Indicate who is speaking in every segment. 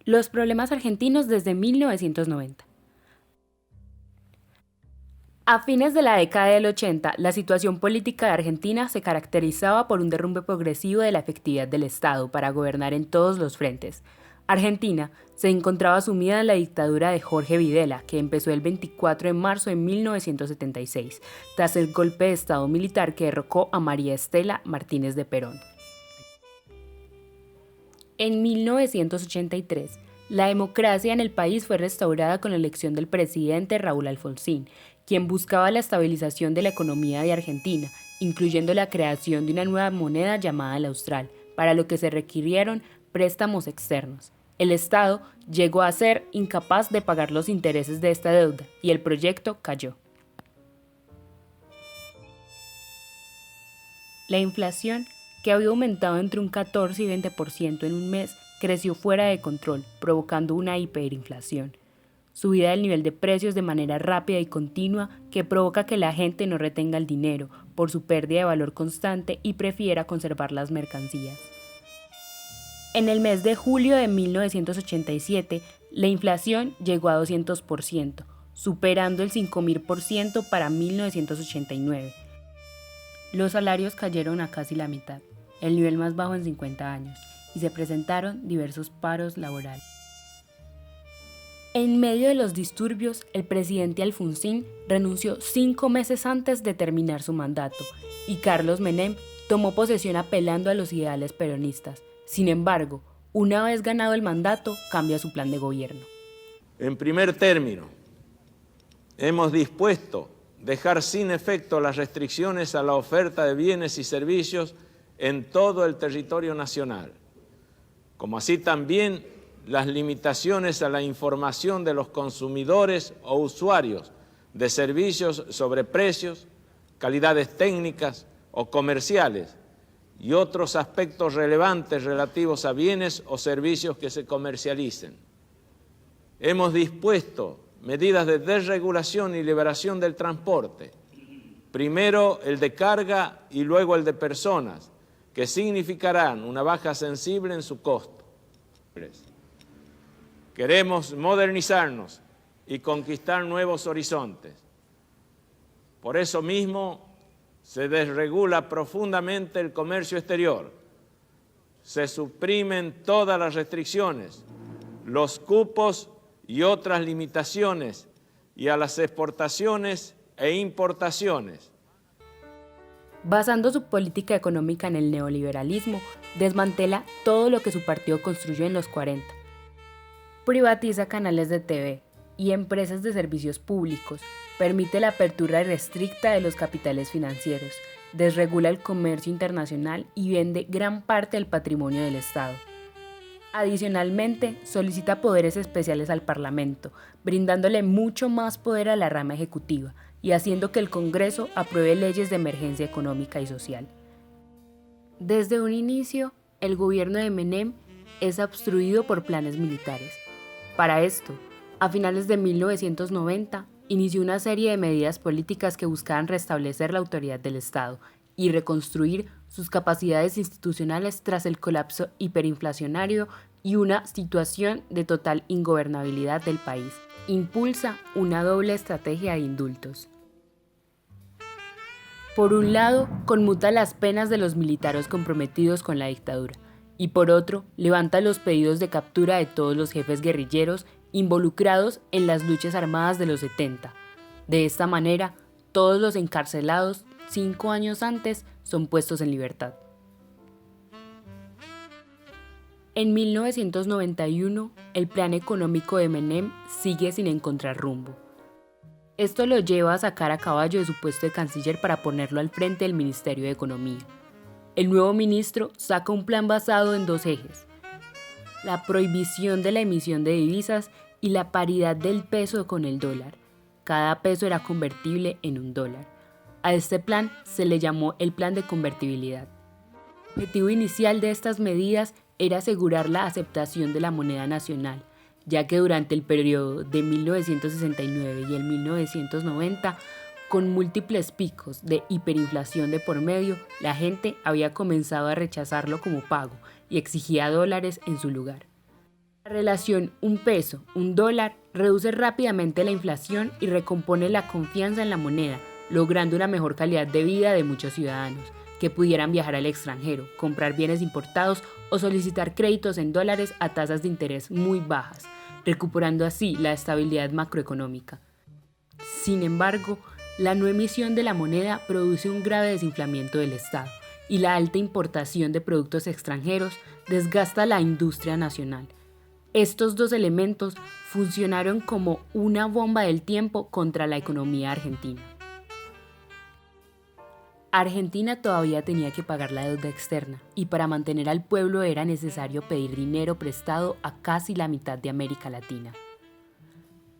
Speaker 1: Los problemas argentinos desde 1990. A fines de la década del 80, la situación política de Argentina se caracterizaba por un derrumbe progresivo de la efectividad del Estado para gobernar en todos los frentes. Argentina se encontraba sumida en la dictadura de Jorge Videla, que empezó el 24 de marzo de 1976, tras el golpe de Estado militar que derrocó a María Estela Martínez de Perón. En 1983, la democracia en el país fue restaurada con la elección del presidente Raúl Alfonsín, quien buscaba la estabilización de la economía de Argentina, incluyendo la creación de una nueva moneda llamada el Austral, para lo que se requirieron préstamos externos. El Estado llegó a ser incapaz de pagar los intereses de esta deuda y el proyecto cayó. La inflación, que había aumentado entre un 14 y 20% en un mes, creció fuera de control, provocando una hiperinflación. Subida del nivel de precios de manera rápida y continua que provoca que la gente no retenga el dinero por su pérdida de valor constante y prefiera conservar las mercancías. En el mes de julio de 1987, la inflación llegó a 200%, superando el 5.000% para 1989. Los salarios cayeron a casi la mitad, el nivel más bajo en 50 años, y se presentaron diversos paros laborales. En medio de los disturbios, el presidente Alfonsín renunció 5 meses antes de terminar su mandato, y Carlos Menem tomó posesión apelando a los ideales peronistas. Sin embargo, una vez ganado el mandato, cambia su plan de gobierno.
Speaker 2: En primer término, hemos dispuesto dejar sin efecto las restricciones a la oferta de bienes y servicios en todo el territorio nacional, como así también las limitaciones a la información de los consumidores o usuarios de servicios sobre precios, calidades técnicas o comerciales y otros aspectos relevantes relativos a bienes o servicios que se comercialicen. Hemos dispuesto medidas de desregulación y liberación del transporte, primero el de carga y luego el de personas, que significarán una baja sensible en su costo. Queremos modernizarnos y conquistar nuevos horizontes. Por eso mismo se desregula profundamente el comercio exterior, se suprimen todas las restricciones, los cupos y otras limitaciones y a las exportaciones e importaciones.
Speaker 1: Basando su política económica en el neoliberalismo, desmantela todo lo que su partido construyó en los 40. Privatiza canales de TV y empresas de servicios públicos, permite la apertura irrestricta de los capitales financieros, desregula el comercio internacional y vende gran parte del patrimonio del Estado. Adicionalmente, solicita poderes especiales al Parlamento, brindándole mucho más poder a la rama ejecutiva y haciendo que el Congreso apruebe leyes de emergencia económica y social. Desde un inicio, el gobierno de Menem es obstruido por planes militares. Para esto, a finales de 1990, inició una serie de medidas políticas que buscaban restablecer la autoridad del Estado y reconstruir sus capacidades institucionales tras el colapso hiperinflacionario y una situación de total ingobernabilidad del país. Impulsa una doble estrategia de indultos. Por un lado, conmuta las penas de los militares comprometidos con la dictadura, y por otro, levanta los pedidos de captura de todos los jefes guerrilleros involucrados en las luchas armadas de los 70. De esta manera, todos los encarcelados 5 años antes son puestos en libertad. En 1991, el plan económico de Menem sigue sin encontrar rumbo. Esto lo lleva a sacar a Caballo de su puesto de canciller para ponerlo al frente del Ministerio de Economía. El nuevo ministro saca un plan basado en 2 ejes: la prohibición de la emisión de divisas y la paridad del peso con el dólar. Cada peso era convertible en $1. A este plan se le llamó el plan de convertibilidad. El objetivo inicial de estas medidas era asegurar la aceptación de la moneda nacional, ya que durante el periodo de 1969 y el 1990, con múltiples picos de hiperinflación de por medio, la gente había comenzado a rechazarlo como pago y exigía dólares en su lugar. La relación un peso, un dólar reduce rápidamente la inflación y recompone la confianza en la moneda, logrando una mejor calidad de vida de muchos ciudadanos, que pudieran viajar al extranjero, comprar bienes importados o solicitar créditos en dólares a tasas de interés muy bajas, recuperando así la estabilidad macroeconómica. Sin embargo, la no emisión de la moneda produce un grave desinflamiento del Estado y la alta importación de productos extranjeros desgasta la industria nacional. Estos dos elementos funcionaron como una bomba del tiempo contra la economía argentina. Argentina todavía tenía que pagar la deuda externa y para mantener al pueblo era necesario pedir dinero prestado a casi la mitad de América Latina.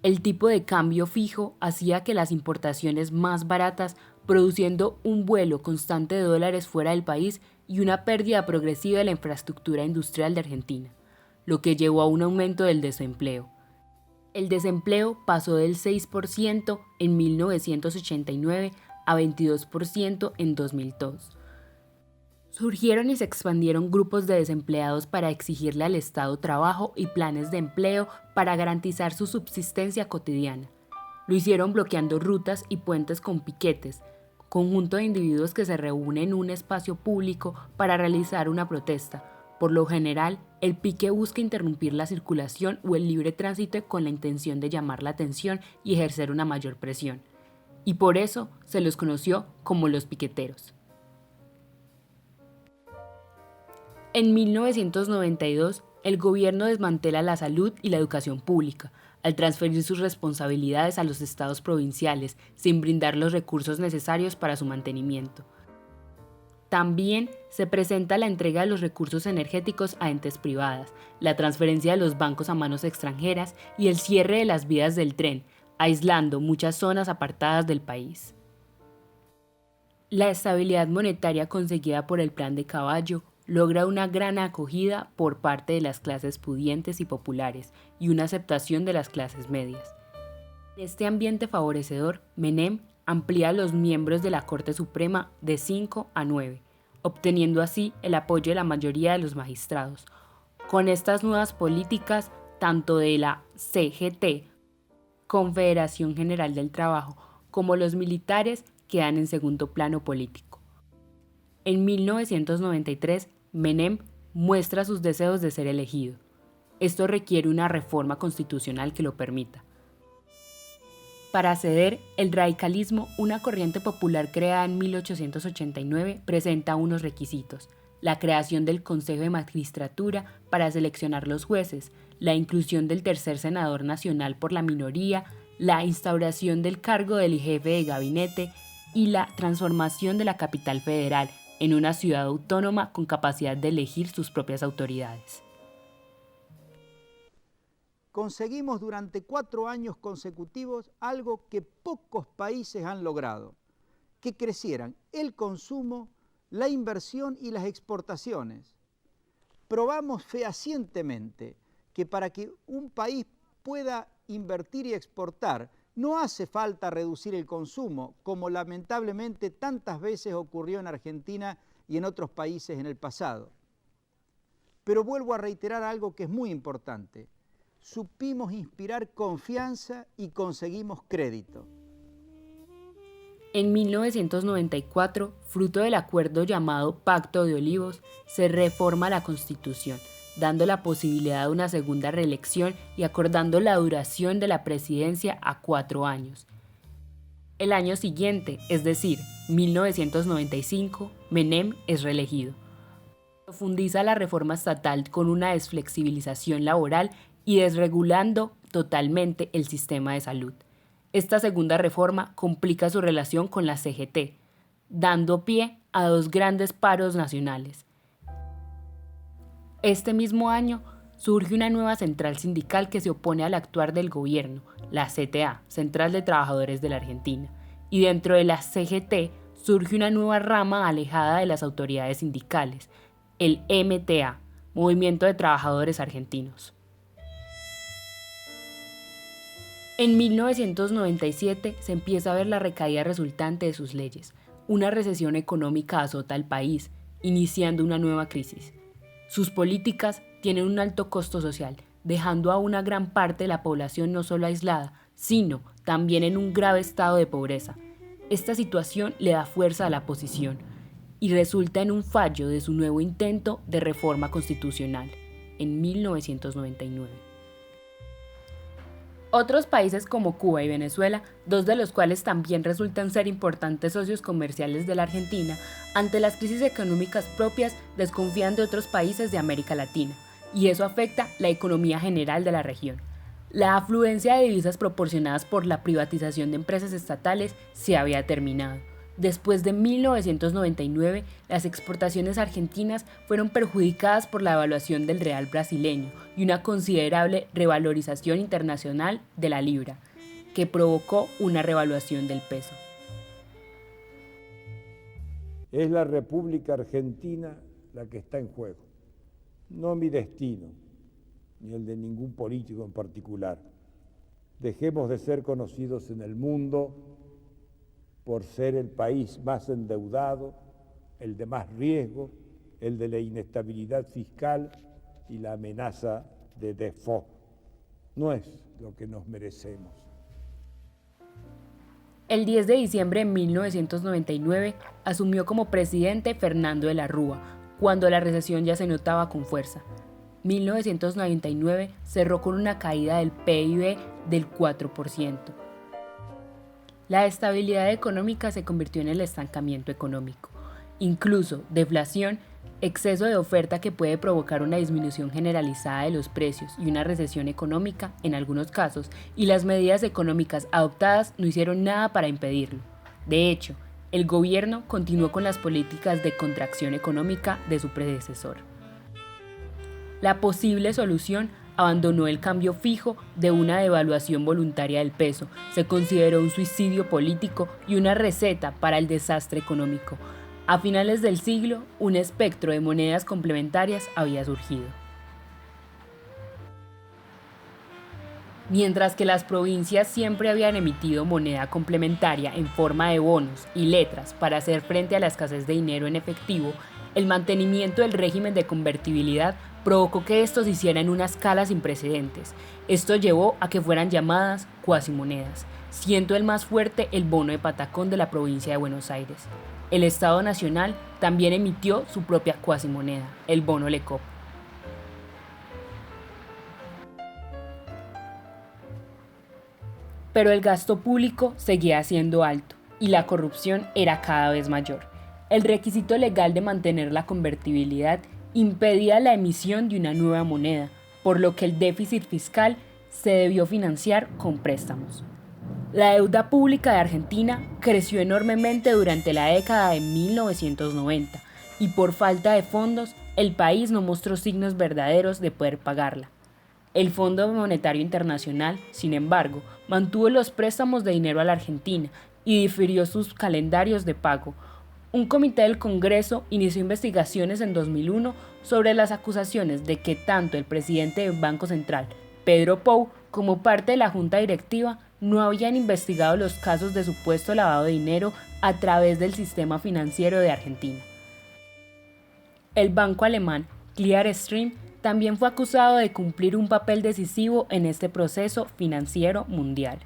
Speaker 1: El tipo de cambio fijo hacía que las importaciones más baratas, produciendo un vuelo constante de dólares fuera del país y una pérdida progresiva de la infraestructura industrial de Argentina, lo que llevó a un aumento del desempleo. El desempleo pasó del 6% en 1989 a 22% en 2002. Surgieron y se expandieron grupos de desempleados para exigirle al Estado trabajo y planes de empleo para garantizar su subsistencia cotidiana. Lo hicieron bloqueando rutas y puentes con piquetes, conjunto de individuos que se reúnen en un espacio público para realizar una protesta. Por lo general, el pique busca interrumpir la circulación o el libre tránsito con la intención de llamar la atención y ejercer una mayor presión. Y por eso se los conoció como los piqueteros. En 1992, el gobierno desmantela la salud y la educación pública, al transferir sus responsabilidades a los estados provinciales, sin brindar los recursos necesarios para su mantenimiento. También se presenta la entrega de los recursos energéticos a entes privadas, la transferencia de los bancos a manos extranjeras y el cierre de las vías del tren, aislando muchas zonas apartadas del país. La estabilidad monetaria conseguida por el Plan de Cavallo logra una gran acogida por parte de las clases pudientes y populares y una aceptación de las clases medias. En este ambiente favorecedor, Menem amplía los miembros de la Corte Suprema de 5 a 9, obteniendo así el apoyo de la mayoría de los magistrados. Con estas nuevas políticas, tanto de la CGT, Confederación General del Trabajo, como los militares quedan en segundo plano político. En 1993, Menem muestra sus deseos de ser elegido. Esto requiere una reforma constitucional que lo permita. Para acceder, el radicalismo, una corriente popular creada en 1889, presenta unos requisitos: la creación del Consejo de Magistratura para seleccionar los jueces, la inclusión del tercer senador nacional por la minoría, la instauración del cargo del jefe de gabinete y la transformación de la capital federal en una ciudad autónoma con capacidad de elegir sus propias autoridades.
Speaker 3: Conseguimos durante 4 años consecutivos algo que pocos países han logrado: que crecieran el consumo, la inversión y las exportaciones. Probamos fehacientemente que para que un país pueda invertir y exportar, no hace falta reducir el consumo, como lamentablemente tantas veces ocurrió en Argentina y en otros países en el pasado. Pero vuelvo a reiterar algo que es muy importante: supimos inspirar confianza y conseguimos crédito.
Speaker 1: En 1994, fruto del acuerdo llamado Pacto de Olivos, se reforma la Constitución, dando la posibilidad de una segunda reelección y acordando la duración de la presidencia a 4 años. El año siguiente, es decir, 1995, Menem es reelegido. Profundiza la reforma estatal con una desflexibilización laboral y desregulando totalmente el sistema de salud. Esta segunda reforma complica su relación con la CGT, dando pie a 2 grandes paros nacionales. Este mismo año surge una nueva central sindical que se opone al actuar del gobierno, la CTA, Central de Trabajadores de la Argentina, y dentro de la CGT surge una nueva rama alejada de las autoridades sindicales, el MTA, Movimiento de Trabajadores Argentinos. En 1997 se empieza a ver la recaída resultante de sus leyes. Una recesión económica azota al país, iniciando una nueva crisis. Sus políticas tienen un alto costo social, dejando a una gran parte de la población no solo aislada, sino también en un grave estado de pobreza. Esta situación le da fuerza a la oposición y resulta en un fallo de su nuevo intento de reforma constitucional en 1999. Otros países como Cuba y Venezuela, dos de los cuales también resultan ser importantes socios comerciales de la Argentina, ante las crisis económicas propias desconfían de otros países de América Latina, y eso afecta la economía general de la región. La afluencia de divisas proporcionadas por la privatización de empresas estatales se había terminado. Después de 1999, las exportaciones argentinas fueron perjudicadas por la devaluación del real brasileño y una considerable revalorización internacional de la libra, que provocó una revaluación del peso.
Speaker 4: Es la República Argentina la que está en juego, no mi destino, ni el de ningún político en particular. Dejemos de ser conocidos en el mundo por ser el país más endeudado, el de más riesgo, el de la inestabilidad fiscal y la amenaza de default. No es lo que nos merecemos.
Speaker 1: El 10 de diciembre de 1999 asumió como presidente Fernando de la Rúa, cuando la recesión ya se notaba con fuerza. 1999 cerró con una caída del PIB del 4%. La estabilidad económica se convirtió en el estancamiento económico. Incluso deflación, exceso de oferta que puede provocar una disminución generalizada de los precios y una recesión económica en algunos casos, y las medidas económicas adoptadas no hicieron nada para impedirlo. De hecho, el gobierno continuó con las políticas de contracción económica de su predecesor. La posible solución abandonó el cambio fijo de una devaluación voluntaria del peso, se consideró un suicidio político y una receta para el desastre económico. A finales del siglo, un espectro de monedas complementarias había surgido. Mientras que las provincias siempre habían emitido moneda complementaria en forma de bonos y letras para hacer frente a la escasez de dinero en efectivo, el mantenimiento del régimen de convertibilidad provocó que esto se hiciera en una escala sin precedentes. Esto llevó a que fueran llamadas cuasimonedas, siendo el más fuerte el bono de patacón de la provincia de Buenos Aires. El Estado Nacional también emitió su propia cuasimoneda, el bono Lecop. Pero el gasto público seguía siendo alto y la corrupción era cada vez mayor. El requisito legal de mantener la convertibilidad impedía la emisión de una nueva moneda, por lo que el déficit fiscal se debió financiar con préstamos. La deuda pública de Argentina creció enormemente durante la década de 1990 y por falta de fondos, el país no mostró signos verdaderos de poder pagarla. El Fondo Monetario Internacional, sin embargo, mantuvo los préstamos de dinero a la Argentina y difirió sus calendarios de pago. Un comité del Congreso inició investigaciones en 2001 sobre las acusaciones de que tanto el presidente del Banco Central, Pedro Pou, como parte de la Junta Directiva no habían investigado los casos de supuesto lavado de dinero a través del sistema financiero de Argentina. El banco alemán Clearstream también fue acusado de cumplir un papel decisivo en este proceso financiero mundial.